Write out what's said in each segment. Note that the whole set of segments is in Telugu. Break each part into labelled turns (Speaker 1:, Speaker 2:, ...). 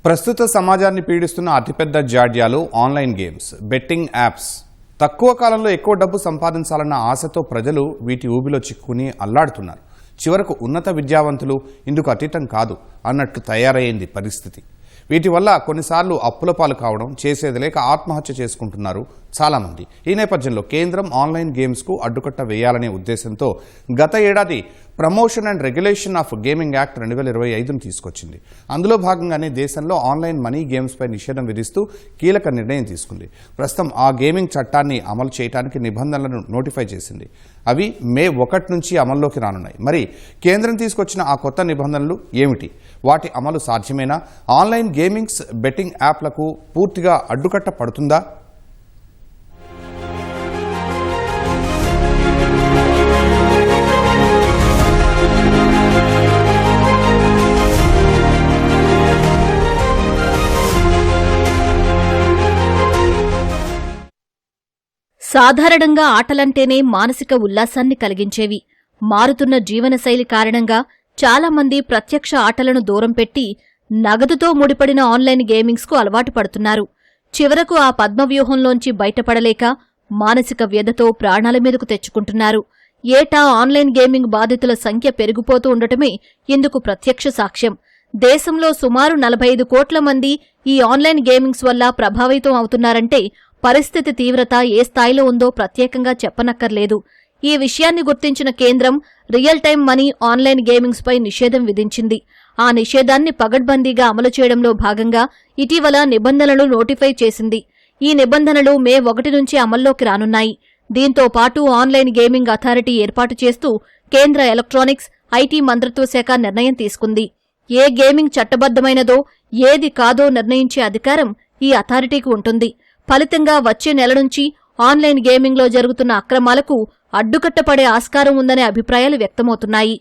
Speaker 1: ప్రస్తుత సమాజాన్ని పీడిస్తున్న అతిపెద్ద జాడ్యాలు ఆన్లైన్ గేమ్స్, బెట్టింగ్ యాప్స్. తక్కువ కాలంలో ఎక్కువ డబ్బు సంపాదించాలన్న ఆశతో ప్రజలు వీటి ఊబిలో చిక్కుకుని అల్లాడుతున్నారు. చివరకు ఉన్నత విద్యావంతులు ఇందుకు అతీతం కాదు అన్నట్టు తయారైంది పరిస్థితి. వీటి వల్ల కొన్నిసార్లు అప్పుల పాలు కావడం, చేసేది లేక ఆత్మహత్య చేసుకుంటున్నారు చాలామంది. ఈ నేపథ్యంలో కేంద్రం ఆన్లైన్ గేమ్స్కు అడ్డుకట్ట వేయాలనే ఉద్దేశంతో గత ఏడాది promotion and regulation of gaming act 2025ను తీసుకొచ్చింది. అందులో భాగంగానే దేశంలో ఆన్లైన్ మనీ గేమ్స్పై నిషేధం విధిస్తూ కీలక నిర్ణయం తీసుకుంది. ప్రస్తుతం ఆ గేమింగ్ చట్టాన్ని అమలు చేయడానికి నిబంధనలను నోటిఫై చేసింది. అవి మే 1 నుంచి అమల్లోకి రానున్నాయి. మరి కేంద్రం తీసుకొచ్చిన ఆ కొత్త నిబంధనలు ఏమిటి? వాటి అమలు సాధ్యమేనా? ఆన్లైన్ గేమింగ్స్, బెట్టింగ్ యాప్లకు పూర్తిగా అడ్డుకట్ట పడుతుందా?
Speaker 2: సాధారణంగా ఆటలంటేనే మానసిక ఉల్లాసాన్ని కలిగించేవి. మారుతున్న జీవనశైలి కారణంగా చాలామంది ప్రత్యక్ష ఆటలను దూరం పెట్టి నగదుతో ముడిపడిన ఆన్లైన్ గేమింగ్స్కు అలవాటు పడుతున్నారు. చివరకు ఆ పద్మవ్యూహంలోంచి బయటపడలేక మానసిక వ్యధతో ప్రాణాల మీదకు తెచ్చుకుంటున్నారు. ఏటా ఆన్లైన్ గేమింగ్ బాధితుల సంఖ్య పెరిగిపోతూ ఉండటమే ఇందుకు ప్రత్యక్ష సాక్ష్యం. దేశంలో సుమారు 45 కోట్ల మంది ఈ ఆన్లైన్ గేమింగ్స్ వల్ల ప్రభావితం అవుతున్నారంటే పరిస్థితి తీవ్రత ఏ స్థాయిలో ఉందో ప్రత్యేకంగా చెప్పనక్కర్లేదు. ఈ విషయాన్ని గుర్తించిన కేంద్రం రియల్ టైం మనీ ఆన్లైన్ గేమింగ్స్పై నిషేధం విధించింది. ఆ నిషేధాన్ని పగడ్బందీగా అమలు చేయడంలో భాగంగా ఇటీవల నిబంధనలు నోటిఫై చేసింది. ఈ నిబంధనలు మే 1 నుంచి అమల్లోకి రానున్నాయి. దీంతో పాటు ఆన్లైన్ గేమింగ్ అథారిటీ ఏర్పాటు చేస్తూ కేంద్ర ఎలక్ట్రానిక్స్, ఐటీ మంత్రిత్వ శాఖ నిర్ణయం తీసుకుంది. ఏ గేమింగ్ చట్టబద్దమైనదో, ఏది కాదో నిర్ణయించే అధికారం ఈ అథారిటీకి ఉంటుంది. ఫలితంగా వచ్చే నెల నుంచి ఆన్లైన్ గేమింగ్లో జరుగుతున్న అక్రమాలకు అడ్డుకట్టపడే ఆస్కారం ఉందనే అభిప్రాయాలు వ్యక్తమవుతున్నాయి.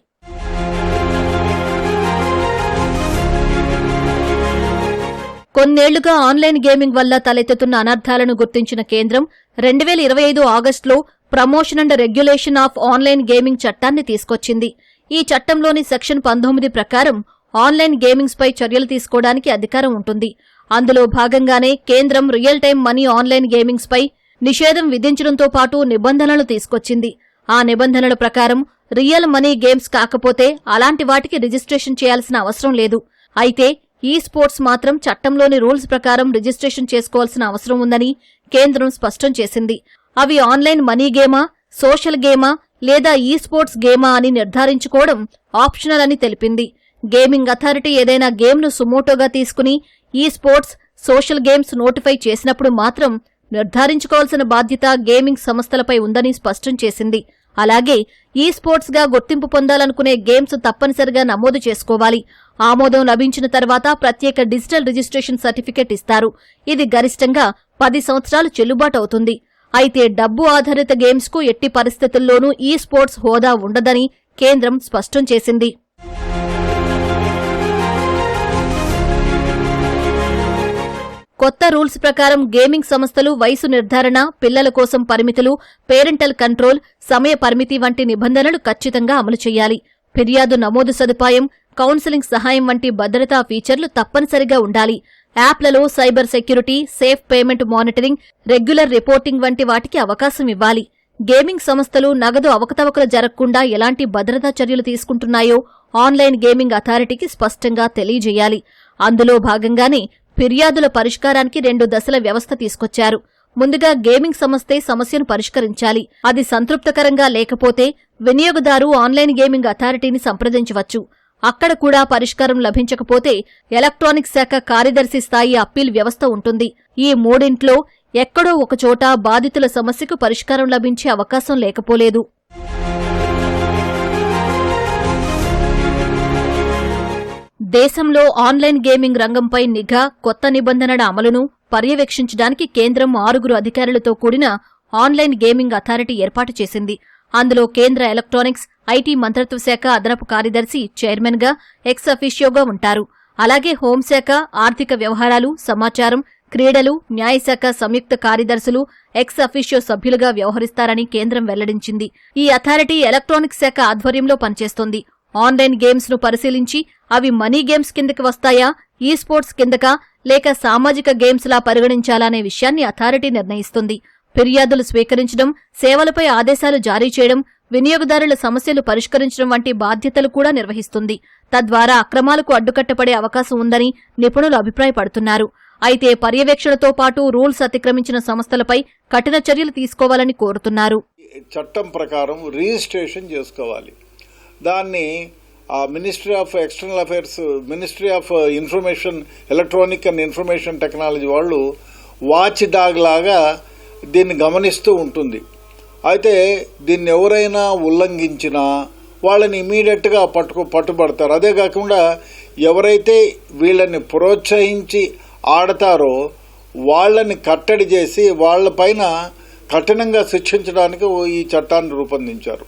Speaker 2: కొన్నేళ్లుగా ఆన్లైన్ గేమింగ్ వల్ల తలెత్తుతున్న అనర్థాలను గుర్తించిన కేంద్రం 2025 ఆగస్టులో promotion and regulation of online gaming చట్టాన్ని తీసుకొచ్చింది. ఈ చట్టంలోని సెక్షన్ 19 ప్రకారం ఆన్లైన్ గేమింగ్స్పై చర్యలు తీసుకోవడానికి అధికారం ఉంటుంది. అందులో భాగంగానే కేంద్రం రియల్ టైం మనీ ఆన్లైన్ గేమింగ్స్పై నిషేధం విధించడంతో పాటు నిబంధనలు తీసుకొచ్చింది. ఆ నిబంధనల ప్రకారం రియల్ మనీ గేమ్స్ కాకపోతే అలాంటి వాటికి రిజిస్ట్రేషన్ చేయాల్సిన అవసరం లేదు. అయితే ఈ స్పోర్ట్స్ మాత్రం చట్టంలోని రూల్స్ ప్రకారం రిజిస్ట్రేషన్ చేసుకోవాల్సిన అవసరం ఉందని కేంద్రం స్పష్టం చేసింది. అవి ఆన్లైన్ మనీ గేమా, సోషల్ గేమా లేదా ఈ స్పోర్ట్స్ గేమా అని నిర్ధారించుకోవడం ఆప్షనల్ అని తెలిపింది. గేమింగ్ అథారిటీ ఏదైనా గేమ్ను సుమోటోగా తీసుకుని ఈ స్పోర్ట్స్, సోషల్ గేమ్స్ నోటిఫై చేసినప్పుడు మాత్రం నిర్ధారించుకోవాల్సిన బాధ్యత గేమింగ్ సంస్థలపై ఉందని స్పష్టం చేసింది. అలాగే ఈ స్పోర్ట్స్గా గుర్తింపు పొందాలనుకునే గేమ్స్ తప్పనిసరిగా నమోదు చేసుకోవాలి. ఆమోదం లభించిన తర్వాత ప్రత్యేక డిజిటల్ రిజిస్ట్రేషన్ సర్టిఫికెట్ ఇస్తారు. ఇది గరిష్టంగా 10 సంవత్సరాలు చెల్లుబాటు అవుతుంది. అయితే డబ్బు ఆధారిత గేమ్స్కు ఎట్టి పరిస్థితుల్లోనూ ఈ స్పోర్ట్స్ హోదా ఉండదని కేంద్రం స్పష్టం చేసింది. కొత్త రూల్స్ ప్రకారం గేమింగ్ సంస్థలు వయసు నిర్ధారణ, పిల్లల కోసం పరిమితులు, పేరెంటల్ కంట్రోల్, సమయ పరిమితి వంటి నిబంధనలు ఖచ్చితంగా అమలు చేయాలి. ఫిర్యాదు నమోదు సదుపాయం, కౌన్సిలింగ్ సహాయం వంటి భద్రతా ఫీచర్లు తప్పనిసరిగా ఉండాలి. యాప్లలో cyber security, safe payment monitoring, regular reporting వంటి వాటికి అవకాశం ఇవ్వాలి. గేమింగ్ సంస్థలు నగదు అవకతవకలు జరగకుండా ఎలాంటి భద్రతా చర్యలు తీసుకుంటున్నాయో ఆన్లైన్ గేమింగ్ అథారిటీకి స్పష్టంగా తెలియజేయాలి. అందులో భాగంగానే ఫిర్యాదుల పరిష్కారానికి 2 దశల వ్యవస్థ తీసుకొచ్చారు. ముందుగా గేమింగ్ సంస్థే సమస్యను పరిష్కరించాలి. అది సంతృప్తికరంగా లేకపోతే వినియోగదారు ఆన్లైన్ గేమింగ్ అథారిటీని సంప్రదించవచ్చు. అక్కడ కూడా పరిష్కారం లభించకపోతే ఎలక్ట్రానిక్స్ శాఖ కార్యదర్శి స్థాయి అప్పీల్ వ్యవస్థ ఉంటుంది. ఈ మూడింట్లో ఎక్కడో ఒకచోట బాధితుల సమస్యకు పరిష్కారం లభించే అవకాశం లేకపోలేదు. దేశంలో ఆన్లైన్ గేమింగ్ రంగంపై నిఘా, కొత్త నిబంధనల అమలును పర్యవేక్షించడానికి కేంద్రం 6 అధికారులతో కూడిన ఆన్లైన్ గేమింగ్ అథారిటీ ఏర్పాటు చేసింది. అందులో కేంద్ర ఎలక్ట్రానిక్స్, ఐటీ మంత్రిత్వ శాఖ అదనపు కార్యదర్శి చైర్మన్గా, ఎక్స్ అఫీషియోగా ఉంటారు. అలాగే హోంశాఖ, ఆర్థిక వ్యవహారాలు, సమాచారం, క్రీడలు, న్యాయశాఖ సంయుక్త కార్యదర్శులు ఎక్స్ అఫీషియో సభ్యులుగా వ్యవహరిస్తారని కేంద్రం వెల్లడించింది. ఈ అథారిటీ ఎలక్ట్రానిక్స్ శాఖ ఆధ్వర్యంలో పనిచేస్తోంది. ఆన్లైన్ గేమ్స్ ను పరిశీలించి అవి మనీ గేమ్స్ కిందకి వస్తాయా, ఈ స్పోర్ట్స్ కిందకా లేక సామాజిక గేమ్స్ లా పరిగణించాలనే విషయాన్ని అథారిటీ నిర్ణయిస్తుంది. ఫిర్యాదులు స్వీకరించడం, సేవలపై ఆదేశాలు జారీ చేయడం, వినియోగదారుల సమస్యలు పరిష్కరించడం వంటి బాధ్యతలు కూడా నిర్వహిస్తుంది. తద్వారా అక్రమాలకు అడ్డుకట్టపడే అవకాశం ఉందని నిపుణులు అభిప్రాయపడుతున్నారు. అయితే పర్యవేక్షణతో పాటు రూల్స్ అతిక్రమించిన సంస్థలపై కఠిన చర్యలు తీసుకోవాలని కోరుతున్నారు.
Speaker 3: చట్టం ప్రకారం రిజిస్ట్రేషన్ చేసుకోవాలి. దాన్ని ministry of external affairs, ministry of information, electronic and information technology వాళ్ళు వాచ్ డాగ్ లాగా దీన్ని గమనిస్తూ ఉంటుంది. అయితే దీన్ని ఎవరైనా ఉల్లంఘించినా వాళ్ళని ఇమీడియట్గా పట్టుబడతారు. అదే కాకుండా ఎవరైతే వీళ్ళని ప్రోత్సహించి ఆడతారో వాళ్ళని కట్టడి చేసి వాళ్ళపైన కఠినంగా శిక్షించడానికి ఈ చట్టాన్ని రూపొందించారు.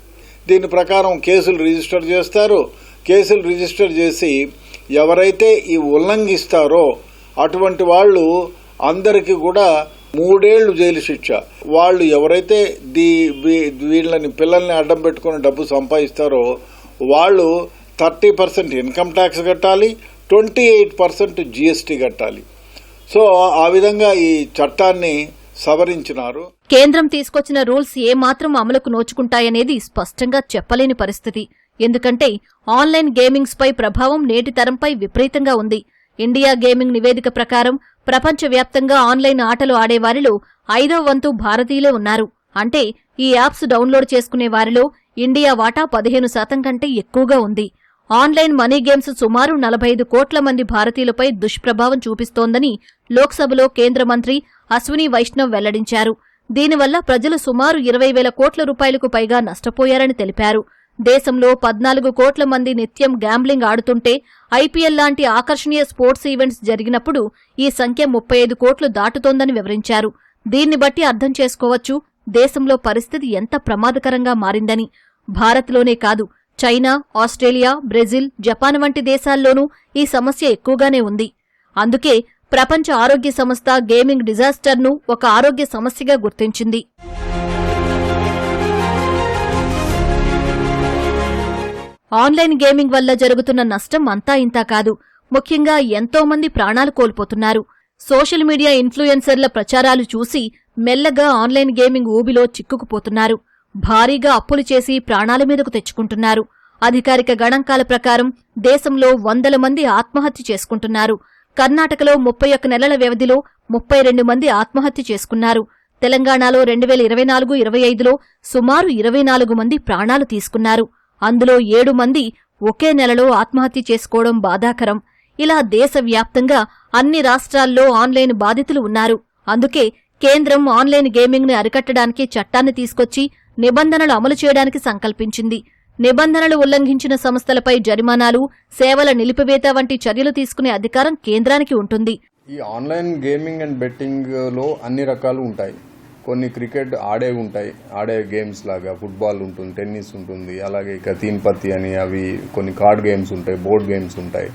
Speaker 3: దీని ప్రకారం కేసులు రిజిస్టర్ చేస్తారు. కేసులు రిజిస్టర్ చేసి ఎవరైతే ఈ ఉల్లంఘిస్తారో అటువంటి వాళ్ళు అందరికీ కూడా 3 ఏళ్లు జైలు శిక్ష. వాళ్ళు ఎవరైతే వీళ్ళని పిల్లల్ని అడ్డం పెట్టుకుని డబ్బు సంపాదిస్తారో వాళ్ళు 30% ఇన్కమ్ ట్యాక్స్ కట్టాలి, 28% జీఎస్టీ కట్టాలి. సో ఆ విధంగా ఈ చట్టాన్ని సవరించినారు.
Speaker 2: కేంద్రం తీసుకొచ్చిన రూల్స్ ఏమాత్రం అమలుకు నోచుకుంటాయనేది స్పష్టంగా చెప్పలేని పరిస్థితి. ఎందుకంటే ఆన్లైన్ గేమింగ్స్ పై ప్రభావం నేటి తరంపై విపరీతంగా ఉంది. ఇండియా గేమింగ్ నివేదిక ప్రకారం ప్రపంచవ్యాప్తంగా ఆన్లైన్ ఆటలు ఆడేవారిలో 5వ వంతు భారతీయులే ఉన్నారు. అంటే ఈ యాప్స్ డౌన్లోడ్ చేసుకునే వారిలో ఇండియా వాటా 15% కంటే ఎక్కువగా ఉంది. ఆన్లైన్ మనీ గేమ్స్ సుమారు 45 కోట్ల మంది భారతీయులపై దుష్ప్రభావం చూపిస్తోందని లోక్సభలో కేంద్ర మంత్రి అశ్విని వైష్ణవ్ వెల్లడించారు. దీనివల్ల ప్రజలు సుమారు 20,000 కోట్ల రూపాయలకు పైగా నష్టపోయారని తెలిపారు. దేశంలో 14 కోట్ల మంది నిత్యం గ్యాంబ్లింగ్ ఆడుతుంటే ఐపీఎల్ లాంటి ఆకర్షణీయ స్పోర్ట్స్ ఈవెంట్స్ జరిగినప్పుడు ఈ సంఖ్య 35 కోట్లు దాటుతోందని వివరించారు. దీన్ని బట్టి అర్థం చేసుకోవచ్చు దేశంలో పరిస్థితి ఎంత ప్రమాదకరంగా మారిందని. భారత్లోనే కాదు, చైనా, ఆస్ట్రేలియా, బ్రెజిల్, జపాన్ వంటి దేశాల్లోనూ ఈ సమస్య ఎక్కువగానే ఉంది. అందుకే ప్రపంచ ఆరోగ్య సంస్థ గేమింగ్ డిజాస్టర్ను ఒక ఆరోగ్య సమస్యగా గుర్తించింది. ఆన్లైన్ గేమింగ్ వల్ల జరుగుతున్న నష్టం అంతా ఇంతా కాదు. ముఖ్యంగా ఎంతో మంది ప్రాణాలు కోల్పోతున్నారు. సోషల్ మీడియా ఇన్ఫ్లుయెన్సర్ల ప్రచారాలు చూసి మెల్లగా ఆన్లైన్ గేమింగ్ ఊబిలో చిక్కుకుపోతున్నారు. భారీగా అప్పులు చేసి ప్రాణాల మీదకు తెచ్చుకుంటున్నారు. అధికారిక గణాంకాల ప్రకారం దేశంలో 100 మంది ఆత్మహత్య చేసుకుంటున్నారు. కర్ణాటకలో 31 నెలల వ్యవధిలో 32 మంది ఆత్మహత్య చేసుకున్నారు. తెలంగాణలో 2024-25లో సుమారు 24 మంది ప్రాణాలు తీసుకున్నారు. అందులో 7 మంది ఒకే నెలలో ఆత్మహత్య చేసుకోవడం బాధాకరం. ఇలా దేశవ్యాప్తంగా అన్ని రాష్ట్రాల్లో ఆన్లైన్ బాధితులు ఉన్నారు. అందుకే కేంద్రం ఆన్లైన్ గేమింగ్ ని అరికట్టడానికి చట్టాన్ని తీసుకొచ్చి నిబంధనలు అమలు చేయడానికి సంకల్పించింది. నిబంధనలు ఉల్లంఘించిన సంస్థలపై జరిమానాలు, సేవల నిలిపివేత వంటి చర్యలు తీసుకునే అధికారం కేంద్రానికి ఉంటుంది.
Speaker 4: ఈ ఆన్లైన్ గేమింగ్ అండ్ బెట్టింగ్ లో అన్ని రకాలు ఉంటాయి. కొన్ని క్రికెట్ ఆడే గేమ్స్ లాగా ఫుట్బాల్ ఉంటుంది, టెన్నిస్ ఉంటుంది, అలాగే ఇక తీన్ పత్తి అని అవి కొన్ని కార్డ్ గేమ్స్ ఉంటాయి, బోర్డ్ గేమ్స్ ఉంటాయి.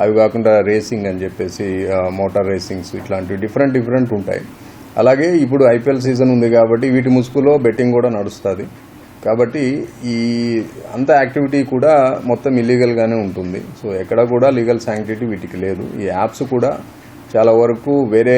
Speaker 4: అవి కాకుండా రేసింగ్ అని చెప్పేసి మోటార్ రేసింగ్స్ ఇట్లాంటివి డిఫరెంట్ ఉంటాయి. అలాగే ఇప్పుడు ఐపీఎల్ సీజన్ ఉంది కాబట్టి వీటి ముసుగులో బెట్టింగ్ కూడా నడుస్తుంది. కాబట్టి ఈ అంత యాక్టివిటీ కూడా మొత్తం ఇల్లీగల్గానే ఉంటుంది. సో ఎక్కడ కూడా లీగల్ శాంక్టిటీ వీటికి లేదు. ఈ యాప్స్ కూడా చాలా వరకు వేరే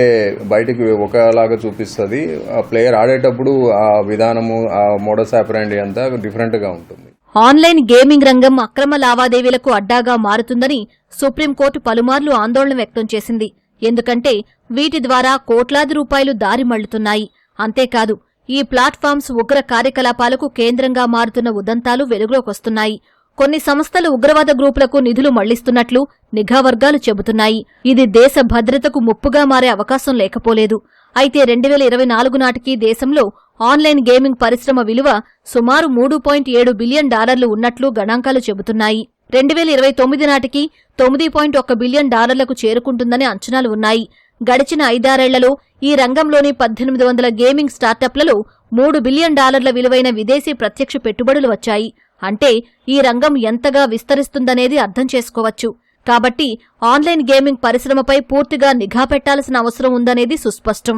Speaker 4: బయటకు ఒకలాగా చూపిస్తుంది. ప్లేయర్ ఆడేటప్పుడు ఆ విధానము, ఆ మోడస్ ఆపరెండి అంతా డిఫరెంట్గా ఉంటుంది.
Speaker 2: ఆన్లైన్ గేమింగ్ రంగం అక్రమ లావాదేవీలకు అడ్డాగా మారుతుందని సుప్రీంకోర్టు పలుమార్లు ఆందోళన వ్యక్తం చేసింది. ఎందుకంటే వీటి ద్వారా కోట్లాది రూపాయలు దారి మళ్లుతున్నాయి. అంతేకాదు ఈ ప్లాట్ఫామ్స్ ఉగ్ర కార్యకలాపాలకు కేంద్రంగా మారుతున్న ఉదంతాలు వెలుగులోకొస్తున్నాయి. కొన్ని సంస్థలు ఉగ్రవాద గ్రూపులకు నిధులు మళ్లిస్తున్నట్లు నిఘా వర్గాలు చెబుతున్నాయి. ఇది దేశ భద్రతకు ముప్పుగా మారే అవకాశం లేకపోలేదు. అయితే 2024 నాటికి దేశంలో ఆన్లైన్ గేమింగ్ పరిశ్రమ విలువ సుమారు $3.7 బిలియన్ ఉన్నట్లు గణాంకాలు చెబుతున్నాయి. 2029 నాటికి $9.1 బిలియన్ చేరుకుంటుందని అంచనాలు ఉన్నాయి. గడిచిన 5-6 ఈ రంగంలోని 1800 గేమింగ్ స్టార్టప్లలో $3 బిలియన్ విలువైన విదేశీ ప్రత్యక్ష పెట్టుబడులు వచ్చాయి. అంటే ఈ రంగం ఎంతగా విస్తరిస్తుందనేది అర్థం చేసుకోవచ్చు. కాబట్టి ఆన్లైన్ గేమింగ్ పరిశ్రమపై పూర్తిగా నిఘా పెట్టాల్సిన అవసరం ఉందనేది సుస్పష్టం.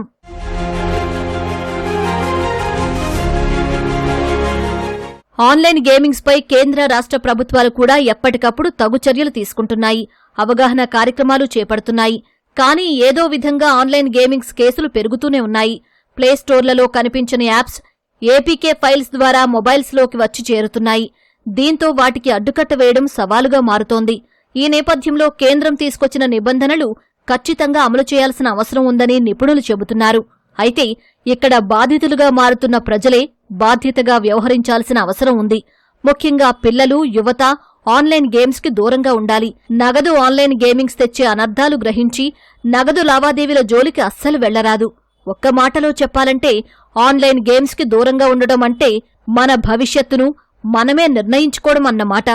Speaker 2: ఆన్లైన్ గేమింగ్స్ పై కేంద్ర రాష్ట్ర ప్రభుత్వాలు కూడా ఎప్పటికప్పుడు తగు చర్యలు తీసుకుంటున్నాయి, అవగాహన కార్యక్రమాలు చేపడుతున్నాయి. కానీ ఏదో విధంగా ఆన్లైన్ గేమింగ్స్ కేసులు పెరుగుతూనే ఉన్నాయి. ప్లేస్టోర్లలో కనిపించని యాప్స్ ఏపీకే ఫైల్స్ ద్వారా మొబైల్స్లోకి వచ్చి చేరుతున్నాయి. దీంతో వాటికి అడ్డుకట్ట వేయడం సవాలుగా మారుతోంది. ఈ నేపథ్యంలో కేంద్రం తీసుకొచ్చిన నిబంధనలు ఖచ్చితంగా అమలు చేయాల్సిన అవసరం ఉందని నిపుణులు చెబుతున్నారు. అయితే ఇక్కడ బాధితులుగా మారుతున్న ప్రజలే బాధ్యతగా వ్యవహరించాల్సిన అవసరం ఉంది. ముఖ్యంగా పిల్లలు, యువత ఆన్లైన్ గేమ్స్ కి దూరంగా ఉండాలి. నగదు ఆన్లైన్ గేమింగ్స్ తెచ్చే అనర్థాలు గ్రహించి నగదు లావాదేవీల జోలికి అస్సలు వెళ్లరాదు. ఒక్క మాటలో చెప్పాలంటే ఆన్లైన్ గేమ్స్ కి దూరంగా ఉండడం అంటే మన భవిష్యత్తును మనమే నిర్ణయించుకోవడం అన్నమాట.